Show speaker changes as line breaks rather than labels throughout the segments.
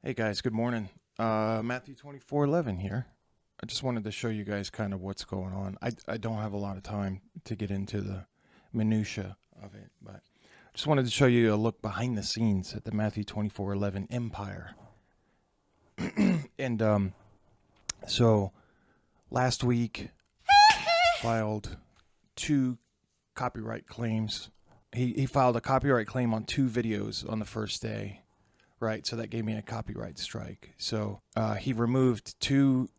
Hey guys, good morning. Matthew 24:11 here. I just wanted to show you guys kind of what's going on. I don't have a lot of time to get into the minutia of it, but I just wanted to show you a look behind the scenes at the Matthew 24:11 empire. And so last week filed two copyright claims. He filed a copyright claim on two videos on the first day. Right, so that gave me a copyright strike. So he removed two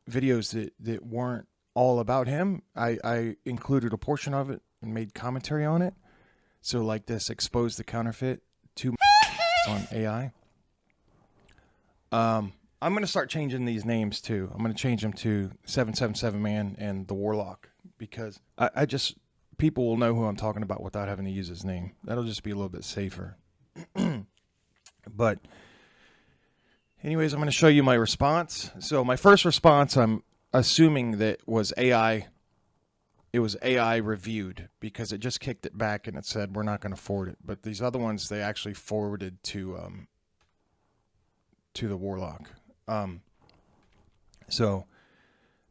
videos that weren't all about him. I included a portion of it and made commentary on it. So like this, expose the counterfeit to on AI. I'm going to start changing these names too. I'm going to change them to 777 Man and the Warlock because I just, people will know who I'm talking about without having to use his name. That'll just be a little bit safer. But anyways, I'm going to show you my response. So my first response, I'm assuming that was AI. It was AI reviewed because it just kicked it back and it said, we're not going to forward it. But these other ones, they actually forwarded to the Warlock. So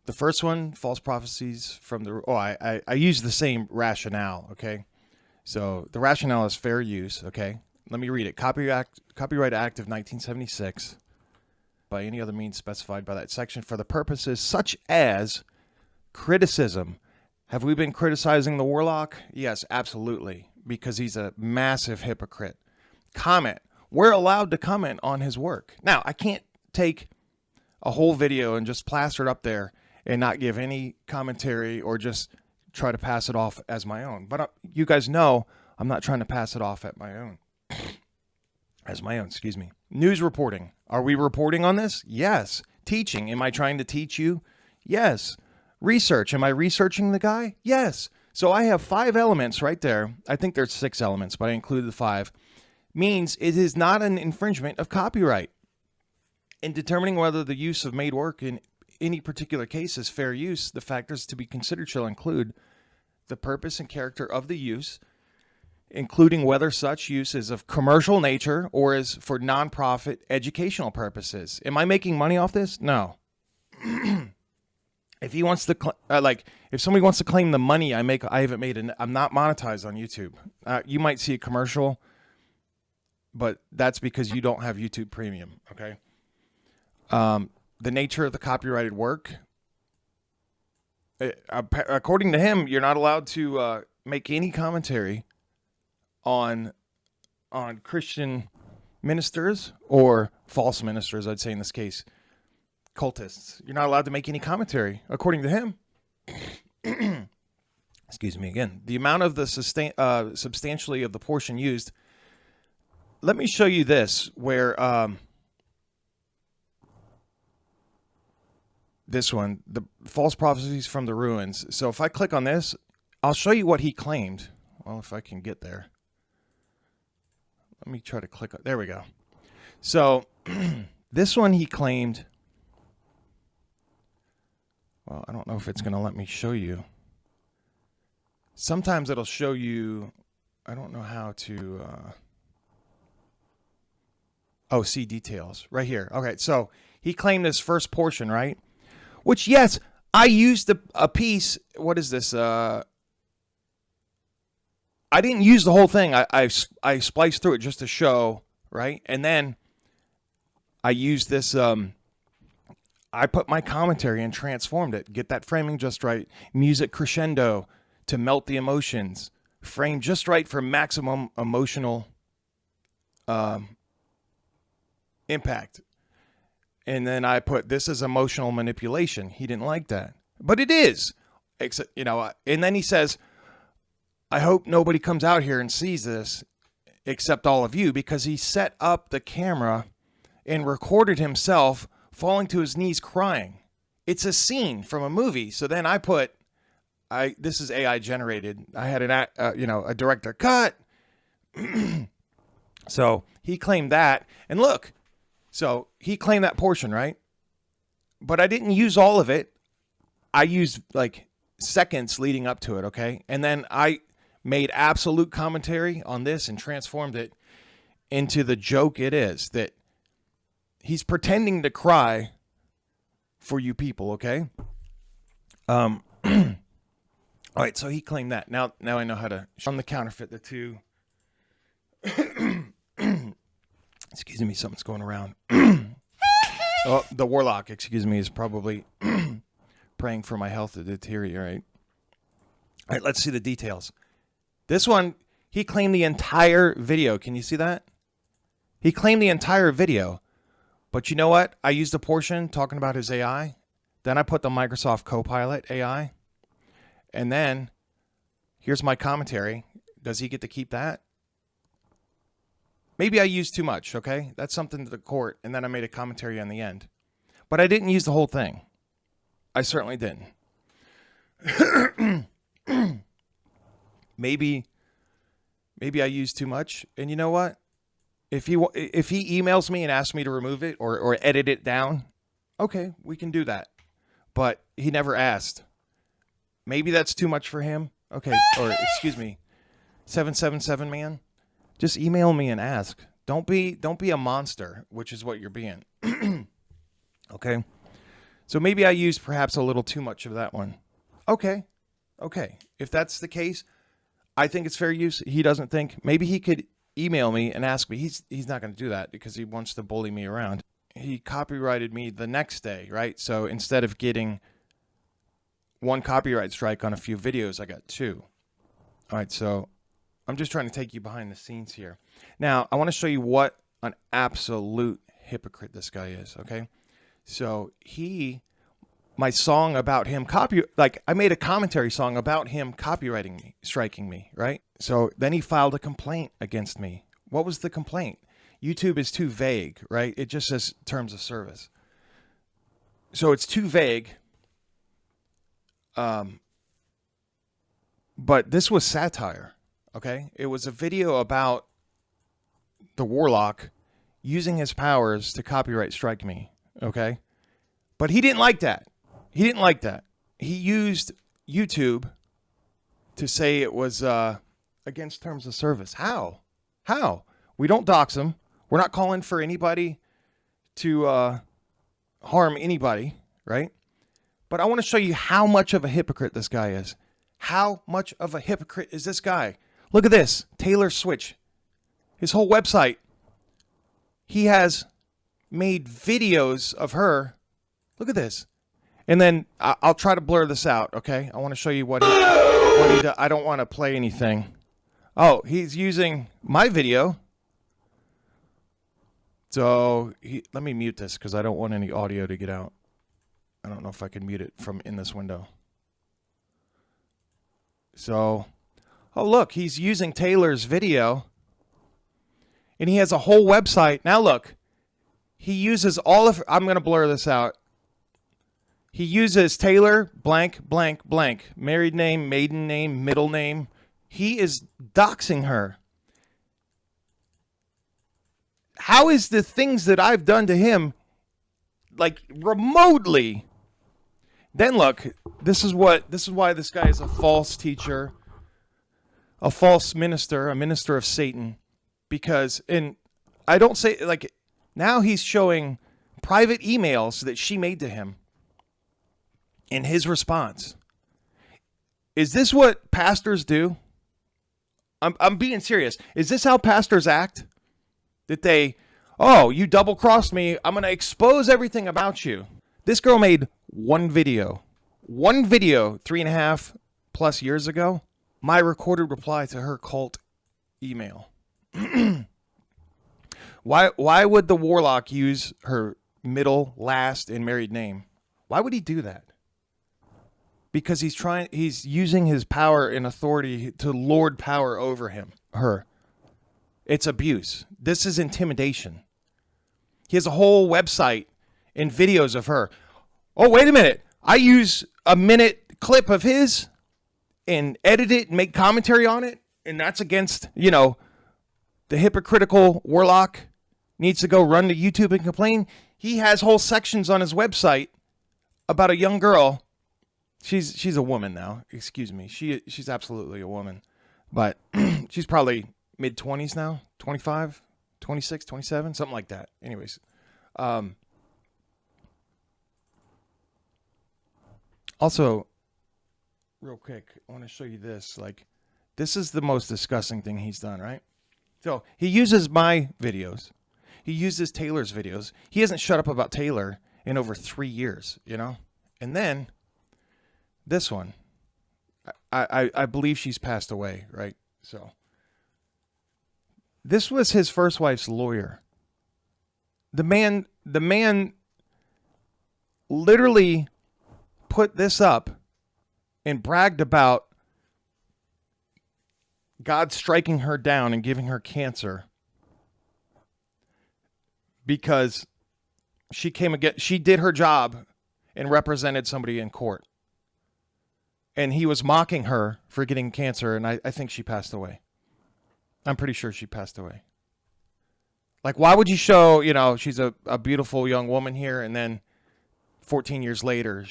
the first one, false prophecies from the, I used the same rationale. Okay. So the rationale is fair use. Okay. Let me read it. Copyright Act of 1976, by any other means specified by that section, for the purposes such as criticism. Have we been criticizing the Warlock? Yes, absolutely, because he's a massive hypocrite. Comment. We're allowed to comment on his work. Now, I can't take a whole video and just plaster it up there and not give any commentary or just try to pass it off as my own. But you guys know I'm not trying to pass it off at my own. As my own, excuse me. News reporting. Are we reporting on this? Yes. Teaching. Am I trying to teach you? Yes. Research. Am I researching the guy? Yes. So I have 5 elements right there. I think there's 6 elements, but I included the 5. Means it is not an infringement of copyright. In determining whether the use of made work in any particular case is fair use, the factors to be considered shall include the purpose and character of the use, including whether such use is of commercial nature or is for nonprofit educational purposes. Am I making money off this? No. If he wants to, if somebody wants to claim the money I make, I haven't made it. I'm not monetized on YouTube. You might see a commercial, but that's because you don't have YouTube Premium. Okay. The nature of the copyrighted work. According to him, you're not allowed to make any commentary on Christian ministers or false ministers, I'd say in this case, cultists. You're not allowed to make any commentary, according to him. Excuse me again. The amount of the substantially of the portion used. Let me show you this, where this one, the false prophecies from the ruins. So if I click on this, I'll show you what he claimed. Well, if I can get there. Let me try to click. There we go. So this one he claimed. Well, I don't know if it's going to let me show you. Sometimes it'll show you. I don't know how to. See details right here. Okay, so he claimed this first portion, right? Which, yes, I used a piece. What is this? I didn't use the whole thing. I spliced through it just to show, right? And then I used this, I put my commentary and transformed it. Get that framing just right. Music crescendo to melt the emotions. Frame just right for maximum emotional impact. And then I put, this is emotional manipulation. He didn't like that. But it is. Except, and then he says, I hope nobody comes out here and sees this except all of you, because he set up the camera and recorded himself falling to his knees crying. It's a scene from a movie. So then I put, this is AI generated. I had a director cut. So he claimed that. And look, so he claimed that portion, right? But I didn't use all of it. I used like seconds leading up to it, okay? And then I made absolute commentary on this and transformed it into the joke it is, that He's pretending to cry for you people, okay? All right, so he claimed that. Now I know how to on the counterfeit the two. Excuse me, something's going around. Oh, the warlock, excuse me, is probably praying for my health to deteriorate. All right, let's see the details. This one, he claimed the entire video. Can you see that? He claimed the entire video. But you know what? I used a portion talking about his AI. Then I put the Microsoft Copilot AI. And then, here's my commentary. Does he get to keep that? Maybe I used too much, okay? That's something to the court. And then I made a commentary on the end. But I didn't use the whole thing. I certainly didn't. Maybe I used too much. And you know what? If he emails me and asks me to remove it or edit it down, okay, we can do that. But he never asked. Maybe that's too much for him. Okay, or excuse me, 777 man. Just email me and ask. Don't be a monster, which is what you're being. Okay? So maybe I used perhaps a little too much of that one. Okay. If that's the case, I think it's fair use. He doesn't think. Maybe he could email me and ask me. He's not going to do that because he wants to bully me around. He copyrighted me the next day, right? So instead of getting one copyright strike on a few videos, I got two. All right, so I'm just trying to take you behind the scenes here. Now, I want to show you what an absolute hypocrite this guy is, okay? So my song about him I made a commentary song about him copywriting me, striking me, right? So then he filed a complaint against me. What was the complaint? YouTube is too vague, right? It just says terms of service. So it's too vague. But this was satire, okay? It was a video about the warlock using his powers to copyright strike me, okay? But he didn't like that. He used YouTube to say it was against terms of service. How? We don't dox him. We're not calling for anybody to harm anybody, right? But I want to show you how much of a hypocrite this guy is. How much of a hypocrite is this guy? Look at this. Taylor Switch. His whole website. He has made videos of her. Look at this. And then I'll try to blur this out, okay? I want to show you what he does. I don't want to play anything. Oh, he's using my video. So let me mute this because I don't want any audio to get out. I don't know if I can mute it from in this window. So, oh look, he's using Taylor's video. And he has a whole website. Now look, he uses all of, I'm going to blur this out. He uses Taylor blank, blank, blank. Married name, maiden name, middle name. He is doxing her. How is the things that I've done to him, like remotely? Then look, this is why this guy is a false teacher, a false minister, a minister of Satan. Because, and I don't say, like, now he's showing private emails that she made to him in his response. Is this what pastors do? I'm being serious. Is this how pastors act? That they, oh, you double-crossed me. I'm going to expose everything about you. This girl made one video 3.5+ years ago. My recorded reply to her cult email. Why would the warlock use her middle, last, and married name? Why would he do that? Because he's using his power and authority to lord power over her. It's abuse. This is intimidation. He has a whole website and videos of her. Oh, wait a minute. I use a minute clip of his and edit it and make commentary on it. And that's against, the hypocritical warlock needs to go run to YouTube and complain. He has whole sections on his website about a young girl. She's a woman now. Excuse me. She's absolutely a woman. But she's probably mid-20s now. 25, 26, 27, something like that. Anyways, Also, real quick, I want to show you this. Like, this is the most disgusting thing he's done, right? So he uses my videos. He uses Taylor's videos. He hasn't shut up about Taylor in over 3 years, you know? And then this one, I believe she's passed away, right? So this was his first wife's lawyer. The man literally put this up and bragged about God striking her down and giving her cancer because she did her job and represented somebody in court. And he was mocking her for getting cancer, and I think she passed away. I'm pretty sure she passed away. Like, why would you show, she's a beautiful young woman here, and then 14 years later,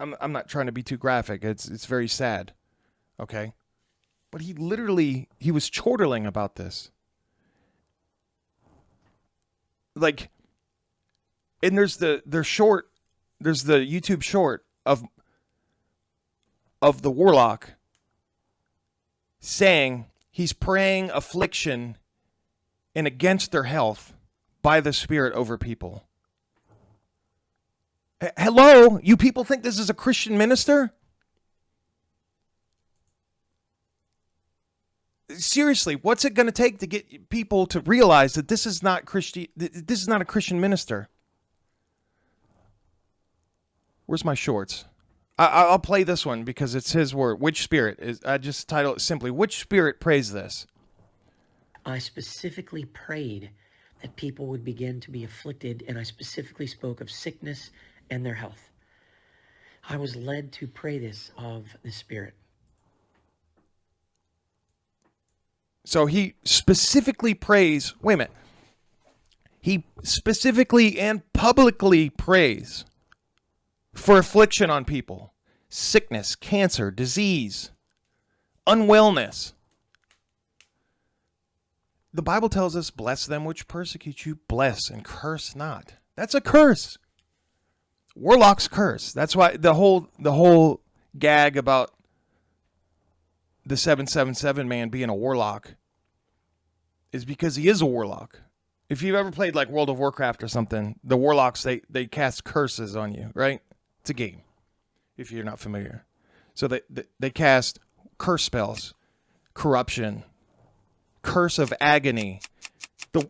I'm not trying to be too graphic. It's very sad. Okay? But he was chortling about this. Like, and there's the YouTube short of the warlock saying he's praying affliction and against their health by the Spirit over people. Hello, you people think this is a Christian minister? Seriously, what's it going to take to get people to realize that this is not Christian? This is not a Christian minister. Where's my shorts? I'll play this one because it's his word. Which spirit? I just title it simply, which spirit prays this?
I specifically prayed that people would begin to be afflicted, and I specifically spoke of sickness and their health. I was led to pray this of the Spirit.
So he specifically prays, wait a minute. He specifically and publicly prays for affliction on people, sickness, cancer, disease, unwellness. The Bible tells us, bless them which persecute you, bless and curse not. That's a curse. Warlocks curse. That's why the whole gag about the 777 man being a warlock is because he is a warlock. If you've ever played like World of Warcraft or something, the warlocks, they cast curses on you, right? It's a game, if you're not familiar. So they cast curse spells, corruption, curse of agony.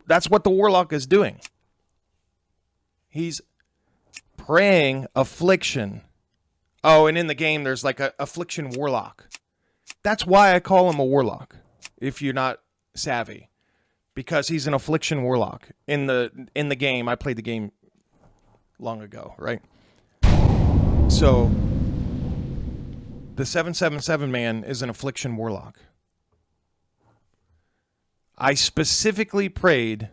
That's what the warlock is doing. He's praying affliction. Oh, and in the game, there's like a affliction warlock. That's why I call him a warlock, if you're not savvy. Because he's an affliction warlock. In the game, I played the game long ago, right? So, the 777 man is an affliction warlock. I specifically prayed,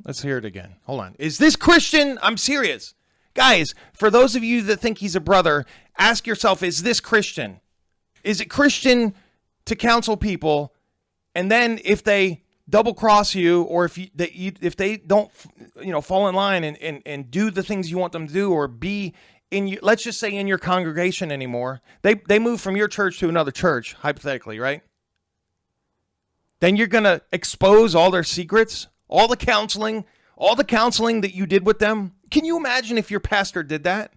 let's hear it again. Hold on. Is this Christian? I'm serious. Guys, for those of you that think he's a brother, ask yourself, is this Christian? Is it Christian to counsel people, and then if they double cross you, or if they don't fall in line and do the things you want them to do, or be in, let's just say, in your congregation anymore, they move from your church to another church, hypothetically, right? Then you're going to expose all their secrets, all the counseling that you did with them. Can you imagine if your pastor did that?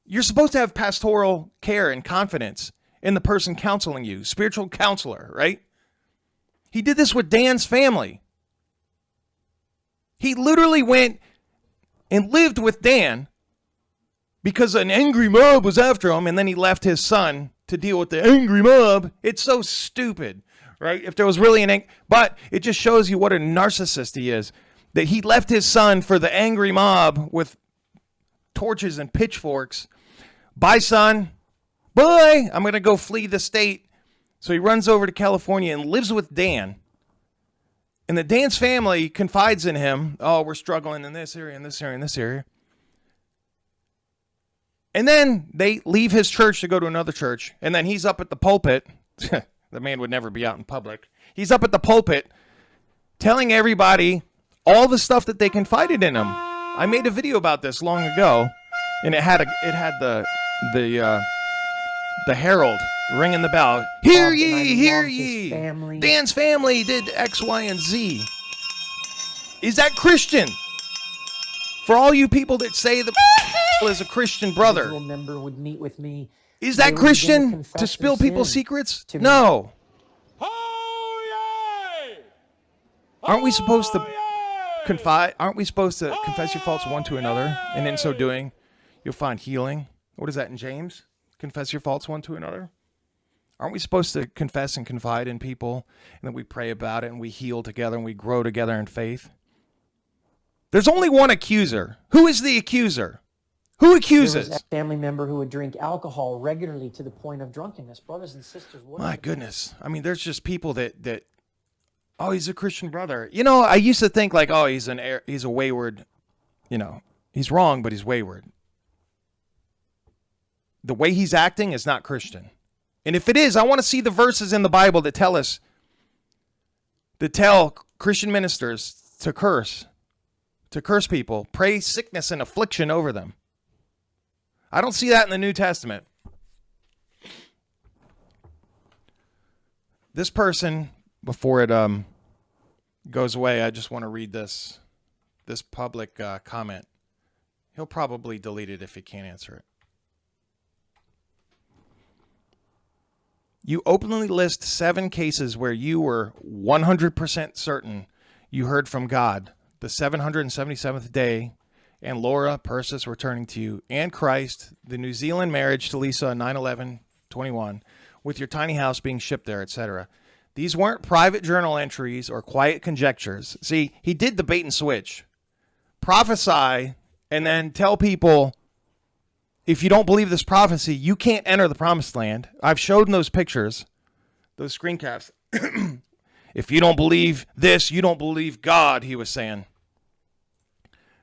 You're supposed to have pastoral care and confidence in the person counseling you, spiritual counselor, right? He did this with Dan's family. He literally went and lived with Dan because an angry mob was after him, and then he left his son to deal with the angry mob. It's so stupid, right? If there was really but it just shows you what a narcissist he is, that he left his son for the angry mob with torches and pitchforks. Bye, son. Bye. I'm going to go flee the state. So he runs over to California and lives with Dan. And the Dan's family confides in him. Oh, we're struggling in this area, in this area, in this area. And then they leave his church to go to another church. And then he's up at the pulpit. The man would never be out in public. He's up at the pulpit telling everybody all the stuff that they confided in him. I made a video about this long ago, and it had the herald ringing the bell. Hear ye, hear ye. Dan's family did X, Y, and Z. Is that Christian? For all you people that say the is a Christian brother,
member would meet with me.
Is that Christian to spill people's secrets? No. Aren't we supposed to confide? Aren't we supposed to confess your faults one to another? And in so doing, you'll find healing. What is that in James? Confess your faults one to another. Aren't we supposed to confess and confide in people, and then we pray about it, and we heal together, and we grow together in faith? There's only one accuser. Who is the accuser? Who accuses?
There was a family member who would drink alcohol regularly to the point of drunkenness. Brothers and sisters,
my goodness. I mean, there's just people that oh, he's a Christian brother. You know, I used to think like, oh, he's a wayward, you know, he's wrong, but he's wayward. The way he's acting is not Christian. And if it is, I want to see the verses in the Bible that tell Christian ministers to curse people, pray sickness and affliction over them. I don't see that in the New Testament. This person, before it goes away, I just want to read this public comment. He'll probably delete it if he can't answer it. You openly list 7 cases where you were 100% certain you heard from God the 777th day, and Laura, Persis returning to you, and Christ, the New Zealand marriage to Lisa on 9/11/21, with your tiny house being shipped there, etc. These weren't private journal entries or quiet conjectures. See, he did the bait and switch. Prophesy and then tell people, if you don't believe this prophecy, you can't enter the promised land. I've showed those pictures, those screen caps. If you don't believe this, you don't believe God, he was saying.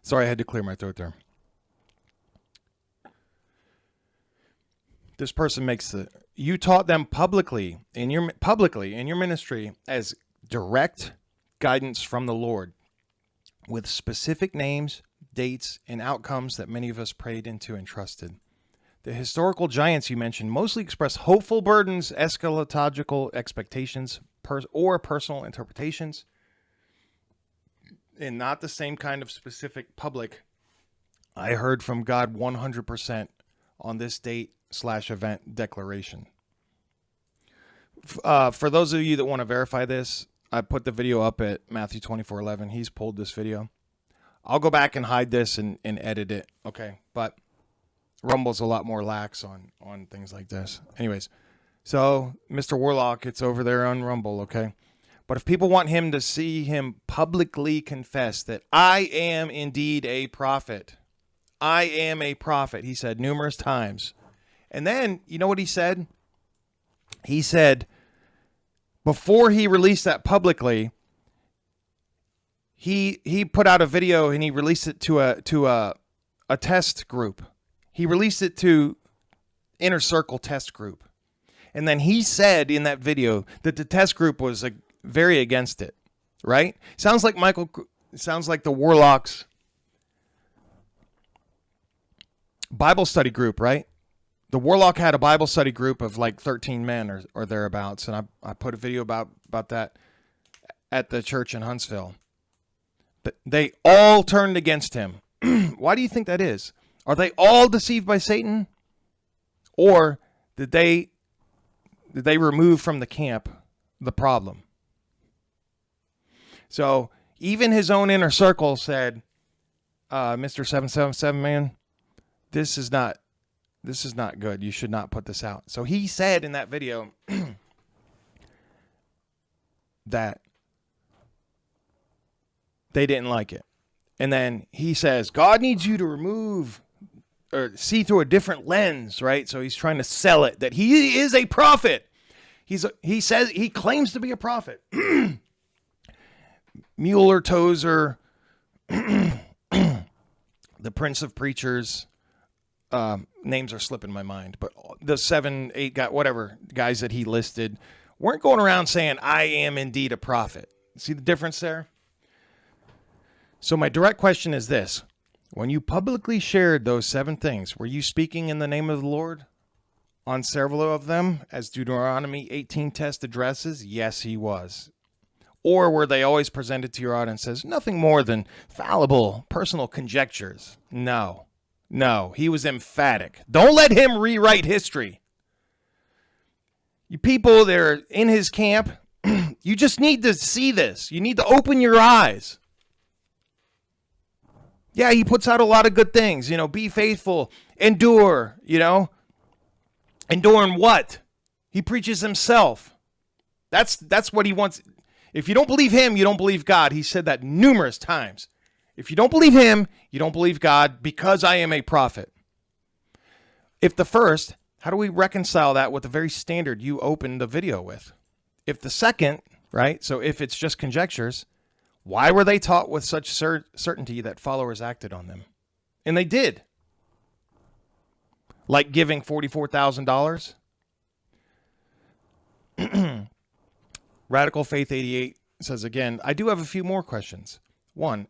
Sorry, I had to clear my throat there. This person you taught them publicly in your ministry as direct guidance from the Lord, with specific names, dates, and outcomes that many of us prayed into and trusted. The historical giants you mentioned mostly express hopeful burdens, eschatological expectations, or personal interpretations, and not the same kind of specific public I heard from God 100% on this date/event declaration. For those of you that want to verify this, I put the video up at Matthew 24:11. He's pulled this video. I'll go back and hide this and edit it. Okay. But Rumble's a lot more lax on things like this. Anyways, so Mr. Warlock, it's over there on Rumble. Okay. But if people want him to see him publicly confess that I am indeed a prophet, I am a prophet, he said numerous times. And then, you know what he said? He said, before he released that publicly, he put out a video and he released it to a test group. He released it to Inner Circle test group. And then he said in that video that the test group was very against it, right? Sounds like the Warlock's Bible study group, right? The Warlock had a Bible study group of like 13 men or thereabouts, and I put a video about that at the church in Huntsville. But they all turned against him. Why do you think that is? Are they all deceived by Satan? Or did they remove from the camp the problem? So even his own inner circle said, Mr. 777 man, this is not good. You should not put this out. So he said in that video that they didn't like it. And then he says, God needs you to remove or see through a different lens, right? So he's trying to sell it that he is a prophet. He claims to be a prophet. Mueller, Tozer, the Prince of Preachers, names are slipping my mind, but the 7, 8 guys that he listed weren't going around saying, I am indeed a prophet. See the difference there? So my direct question is this. When you publicly shared those 7 things, were you speaking in the name of the Lord on several of them, as Deuteronomy 18 test addresses? Yes, he was. Or were they always presented to your audience as nothing more than fallible personal conjectures? No, he was emphatic. Don't let him rewrite history. You people that are in his camp, you just need to see this. You need to open your eyes. Yeah, he puts out a lot of good things, be faithful, endure, Endure in what? He preaches himself. That's what he wants. If you don't believe him, you don't believe God. He said that numerous times. If you don't believe him, you don't believe God, because I am a prophet. If the first, how do we reconcile that with the very standard you opened the video with? If the second, right? So if it's just conjectures, why were they taught with such certainty that followers acted on them? And they did. Like giving $44,000. Radical Faith 88 says again, I do have a few more questions. 1,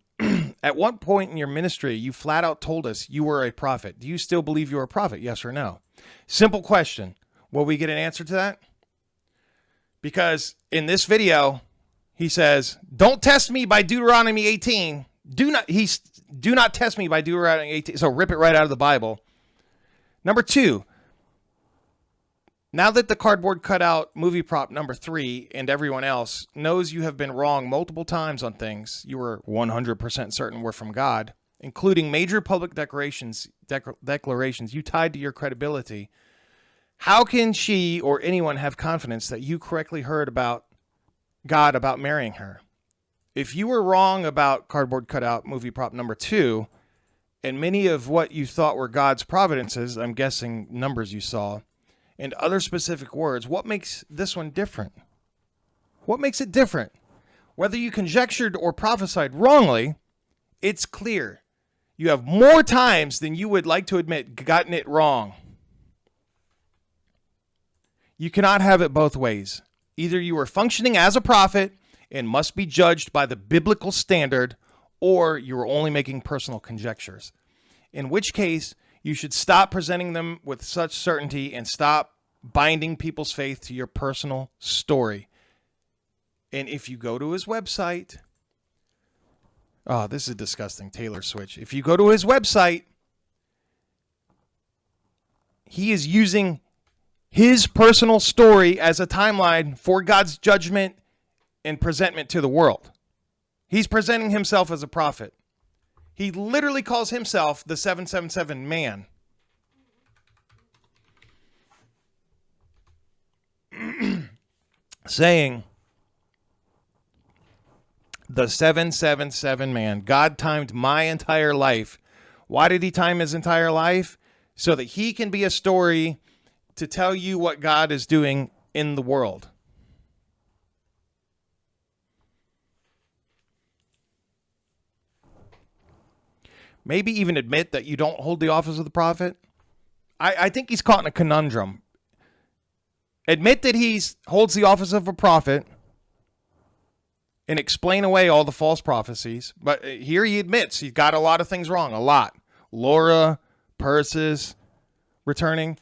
at what point in your ministry you flat out told us you were a prophet? Do you still believe you're a prophet? Yes or no? Simple question. Will we get an answer to that? Because in this video, he says, don't test me by Deuteronomy 18. Do not test me by Deuteronomy 18. So rip it right out of the Bible. Number 2, now that the cardboard cutout movie prop number 3 and everyone else knows you have been wrong multiple times on things you were 100% certain were from God, including major public declarations you tied to your credibility, how can she or anyone have confidence that you correctly heard about God about marrying her? If you were wrong about cardboard cutout movie prop number 2, and many of what you thought were God's providences, I'm guessing numbers you saw, and other specific words, what makes this one different? What makes it different? Whether you conjectured or prophesied wrongly, it's clear. You have more times than you would like to admit gotten it wrong. You cannot have it both ways. Either you are functioning as a prophet and must be judged by the biblical standard, or you are only making personal conjectures. In which case, you should stop presenting them with such certainty and stop binding people's faith to your personal story. And if you go to his website, oh, this is disgusting, Taylor Switch. If you go to his website, he is using his personal story as a timeline for God's judgment and presentment to the world. He's presenting himself as a prophet. He literally calls himself the 777 man. Saying, the 777 man. God timed my entire life. Why did he time his entire life? So that he can be a story to tell you what God is doing in the world. Maybe even admit that you don't hold the office of the prophet. I think he's caught in a conundrum. Admit that he holds the office of a prophet and explain away all the false prophecies. But here he admits he's got a lot of things wrong. A lot. Laura, Persis, returning.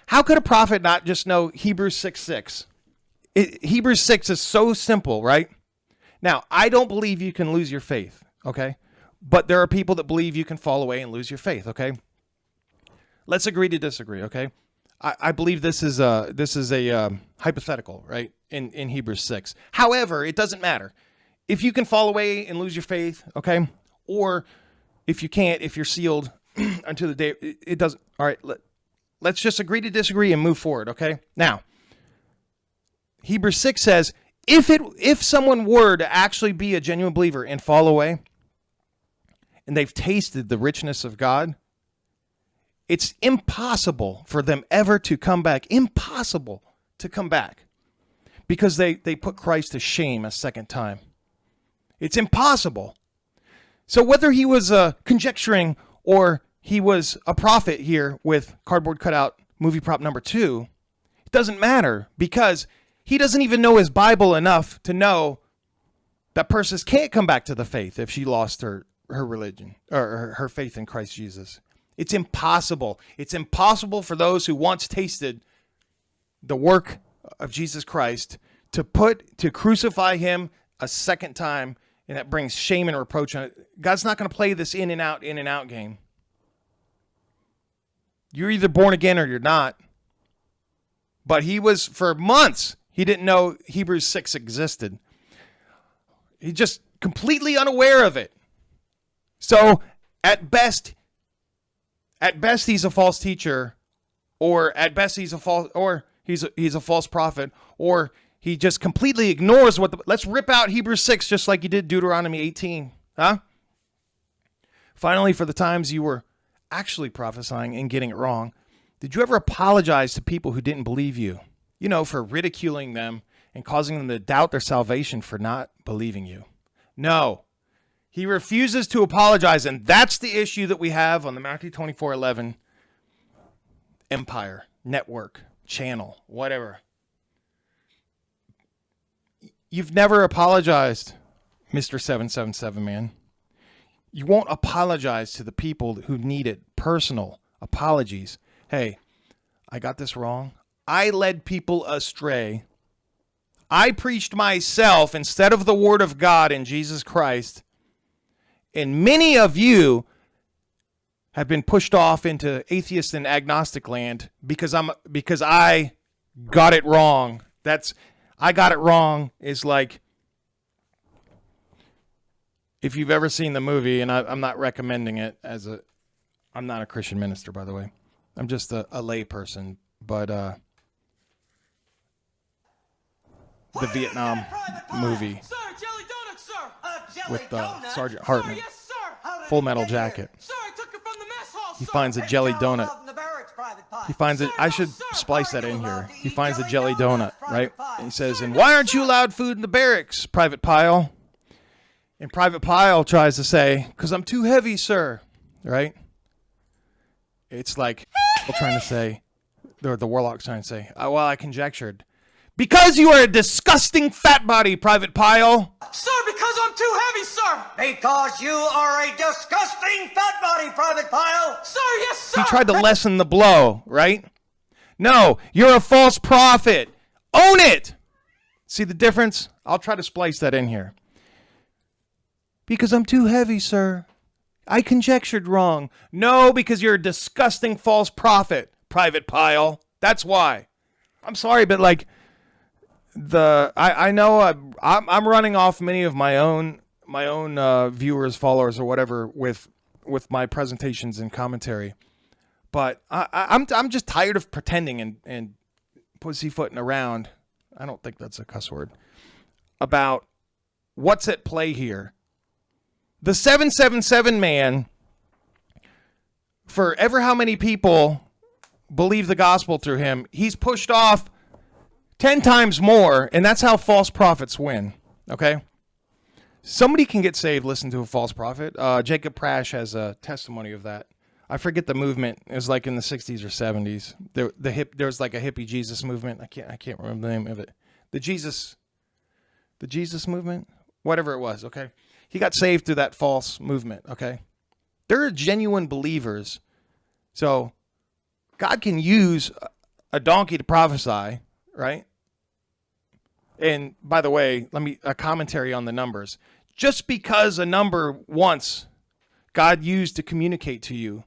How could a prophet not just know Hebrews 6:6? Hebrews 6 is so simple, right? Now, I don't believe you can lose your faith, okay? But there are people that believe you can fall away and lose your faith, okay? Let's agree to disagree, okay? I believe this is a hypothetical, right? In Hebrews 6. However, it doesn't matter. If you can fall away and lose your faith, okay? Or if you can't, if you're sealed until the day, it doesn't. All right, let's just agree to disagree and move forward, okay? Now, Hebrews 6 says, if someone were to actually be a genuine believer and fall away, and they've tasted the richness of God, it's impossible for them ever to come back. Impossible to come back. Because they put Christ to shame a second time. It's impossible. So whether he was conjecturing or he was a prophet here with cardboard cutout movie prop number 2, it doesn't matter, because he doesn't even know his Bible enough to know that Persis can't come back to the faith if she lost her religion or her faith in Christ Jesus. It's impossible. It's impossible for those who once tasted the work of Jesus Christ to crucify him a second time, and that brings shame and reproach on it. God's not going to play this in and out game. You're either born again or you're not. But he was, for months, he didn't know Hebrews 6 existed. He's just completely unaware of it. So at best he's a false teacher, or at best he's a false prophet, or he just completely ignores let's rip out Hebrews 6 just like you did Deuteronomy 18. Huh? Finally, for the times you were actually prophesying and getting it wrong, did you ever apologize to people who didn't believe you? You know, for ridiculing them and causing them to doubt their salvation for not believing you. No. He refuses to apologize, and that's the issue that we have on the Matthew 24:11 empire, network, channel, whatever. You've never apologized, Mr. 777 man. You won't apologize to the people who need it. Personal apologies. Hey, I got this wrong. I led people astray. I preached myself instead of the word of God in Jesus Christ. And many of you have been pushed off into atheist and agnostic land because I got it wrong. I got it wrong is like, if you've ever seen the movie, and I'm not recommending it I'm not a Christian minister, by the way. I'm just a lay person, but the Vietnam movie with Sergeant Hartman, Full Metal Jacket. He finds a jelly donut. He finds it. I should splice that in here. He finds a jelly donut, right? And he says, "And why aren't you allowed food in the barracks, Private Pyle?" And Private Pyle tries to say, "'Cause I'm too heavy, sir." Right? It's like trying to say, the warlock's trying to say, "Well, I conjectured." Because you are a disgusting fat body, Private Pyle.
Sir, because I'm too heavy, sir. Because you are a disgusting fat body, Private Pyle. Sir, yes, sir.
He tried to lessen the blow, right? No, you're a false prophet. Own it. See the difference? I'll try to splice that in here. Because I'm too heavy, sir. I conjectured wrong. No, because you're a disgusting false prophet, Private Pyle. That's why. I'm sorry, but like, I know I'm running off many of my own viewers, followers, or whatever with my presentations and commentary, but I'm just tired of pretending and pussyfooting around. I don't think that's a cuss word. About what's at play here. The 777 man, for ever how many people believe the gospel through him, he's pushed off 10 times more, and that's how false prophets win, okay? Somebody can get saved, listen to a false prophet. Jacob Prash has a testimony of that. I forget the movement. It was like in the 60s or 70s. There was like a hippie Jesus movement. I can't remember the name of it. The Jesus movement? Whatever it was, okay? He got saved through that false movement, okay? There are genuine believers. So God can use a donkey to prophesy, right? And by the way, a commentary on the numbers. Just because a number once God used to communicate to you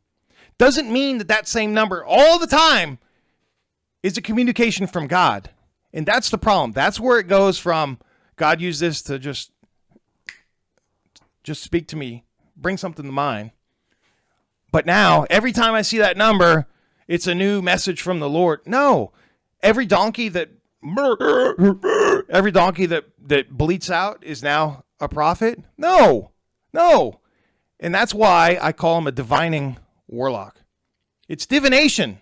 doesn't mean that same number all the time is a communication from God. And that's the problem. That's where it goes from God used this to just speak to me, bring something to mind. But now, every time I see that number, it's a new message from the Lord. No, every donkey that bleats out is now a prophet? No. And that's why I call him a divining warlock. It's divination.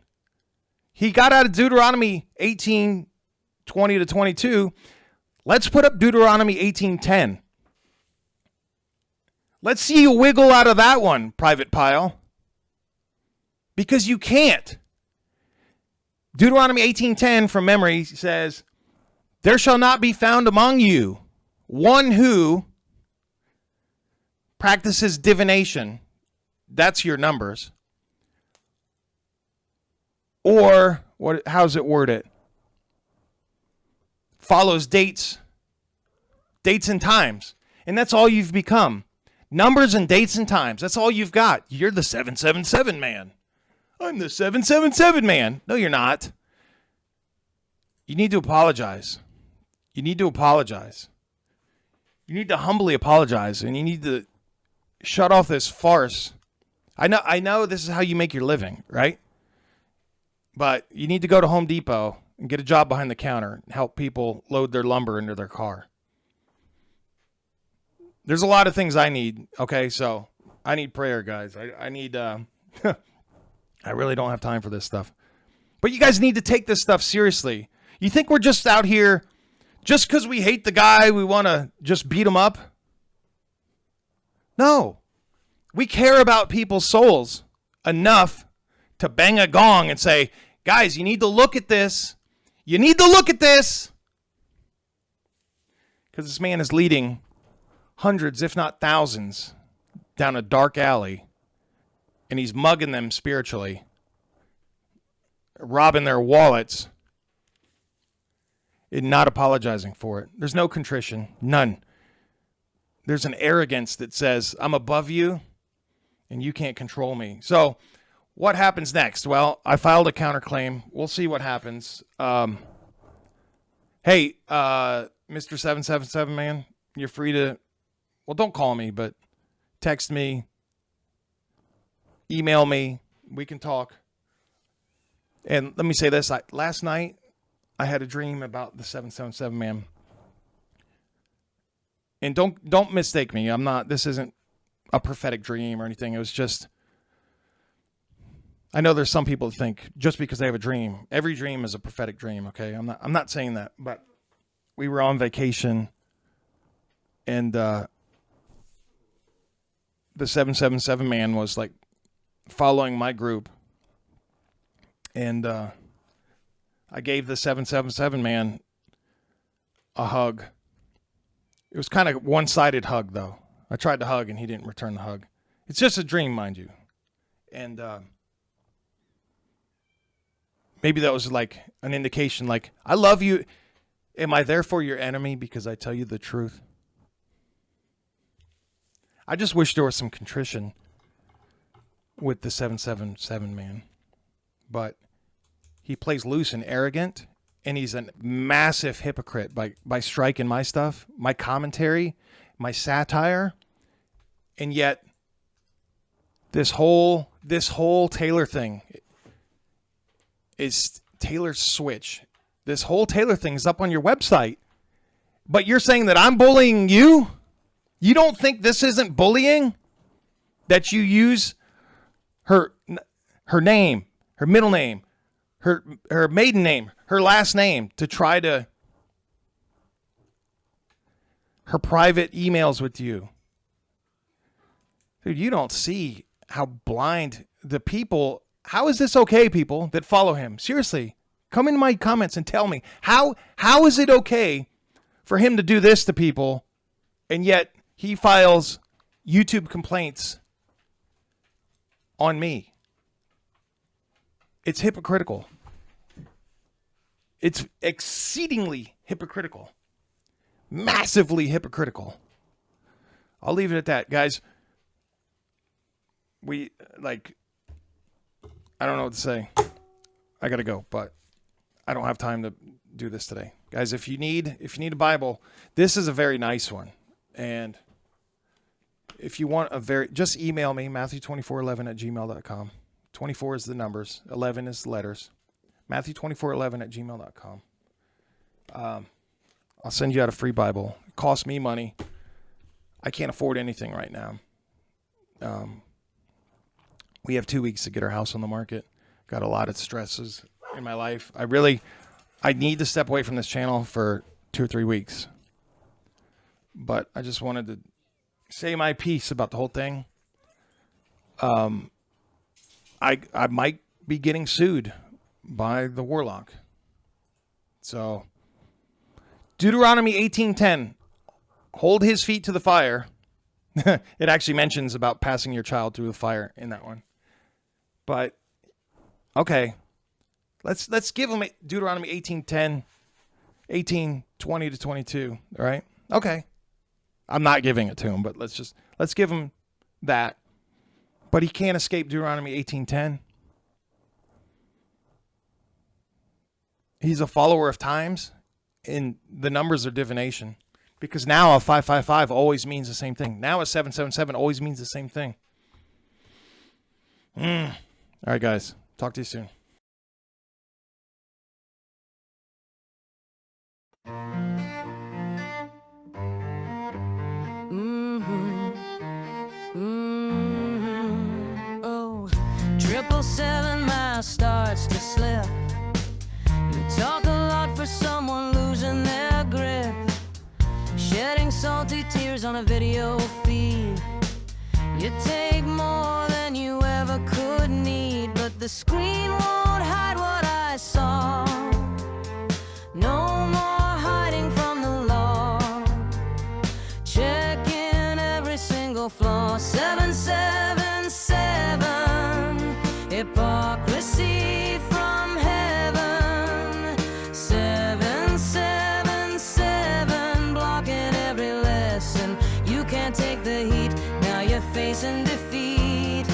He got out of Deuteronomy 18:20-22. Let's put up Deuteronomy 18:10. Let's see you wiggle out of that one, Private Pyle. Because you can't. Deuteronomy 18:10 from memory says, "There shall not be found among you one who practices divination, that's your numbers. Or, how's it worded? Follows dates and times. And that's all you've become. Numbers and dates and times. That's all you've got. You're the 777 man. I'm the 777 man. No, you're not. You need to apologize. You need to apologize. You need to humbly apologize, and you need to shut off this farce. I know this is how you make your living, right? But you need to go to Home Depot and get a job behind the counter and help people load their lumber into their car. There's a lot of things I need, okay? So I need prayer, guys. I need, I really don't have time for this stuff. But you guys need to take this stuff seriously. You think we're just out here, just because we hate the guy, we want to just beat him up? No. We care about people's souls enough to bang a gong and say, guys, you need to look at this. You need to look at this. Because this man is leading hundreds, if not thousands, down a dark alley. And he's mugging them spiritually. Robbing their wallets. And not apologizing for it. There's no contrition. None. There's an arrogance that says, I'm above you and you can't control me. So what happens next? Well, I filed a counterclaim. We'll see what happens. Hey, Mr. 777 man, you're free to, well, don't call me, but text me, email me. We can talk. And let me say this. Last night, I had a dream about the 777 man. And don't mistake me. This isn't a prophetic dream or anything. It was just, I know there's some people that think just because they have a dream, every dream is a prophetic dream, okay? I'm not saying that, but we were on vacation and the 777 man was like following my group. And I gave the 777 man a hug. It was kind of one-sided hug, though. I tried to hug, and he didn't return the hug. It's just a dream, mind you. And maybe that was like an indication, like, I love you. Am I therefore your enemy because I tell you the truth? I just wish there was some contrition with the 777 man. But he plays loose and arrogant, and he's a massive hypocrite by striking my stuff, my commentary, my satire. And yet this whole Taylor thing is Taylor's switch. This whole Taylor thing is up on your website. But you're saying that I'm bullying you? You don't think this isn't bullying? That you use her name, her middle name, her maiden name, her last name to try to, her private emails with you. Dude, you don't see how blind the people, how is this okay, people that follow him? Seriously, come into my comments and tell me, how is it okay for him to do this to people, and yet he files YouTube complaints on me? It's hypocritical. It's exceedingly hypocritical. Massively hypocritical. I'll leave it at that, guys. I don't know what to say. I got to go, but I don't have time to do this today. Guys, if you need a Bible, this is a very nice one. And if you want just email me, Matthew2411@gmail.com. 24 is the numbers. 11 is the letters. Matthew2411@gmail.com. I'll send you out a free Bible. It costs me money. I can't afford anything right now. We have 2 weeks to get our house on the market. Got a lot of stresses in my life. I need to step away from this channel for 2 or 3 weeks. But I just wanted to say my piece about the whole thing. I might be getting sued by the warlock. So Deuteronomy 18:10, hold his feet to the fire. It actually mentions about passing your child through the fire in that one. But okay, let's give him Deuteronomy 18:10, 18:20 to 22. All right. Okay. I'm not giving it to him, but let's give him that. But he can't escape Deuteronomy 18:10. He's a follower of times, and the numbers are divination. Because now a 555 always means the same thing. Now a 777 always means the same thing. All right, guys. Talk to you soon.
Oh, 777 miles starts to slip. You talk a lot for someone losing their grip, shedding salty tears on a video feed. You take more than you ever could need, but the screen won't hide what I saw. No more hiding from the law, checking every single flaw. 777, hypocrisy from heaven. 777, blocking every lesson. You can't take the heat, now you're facing defeat.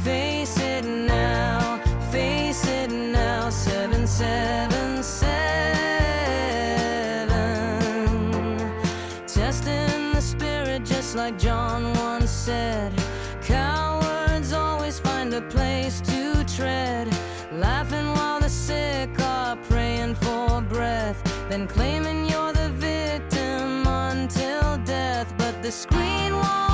Face it now, face it now. 777, testing the spirit just like John once said. Cowards always find a place to tread, laughing while the sick are praying for breath, then claiming you're the victim until death. But the screen won't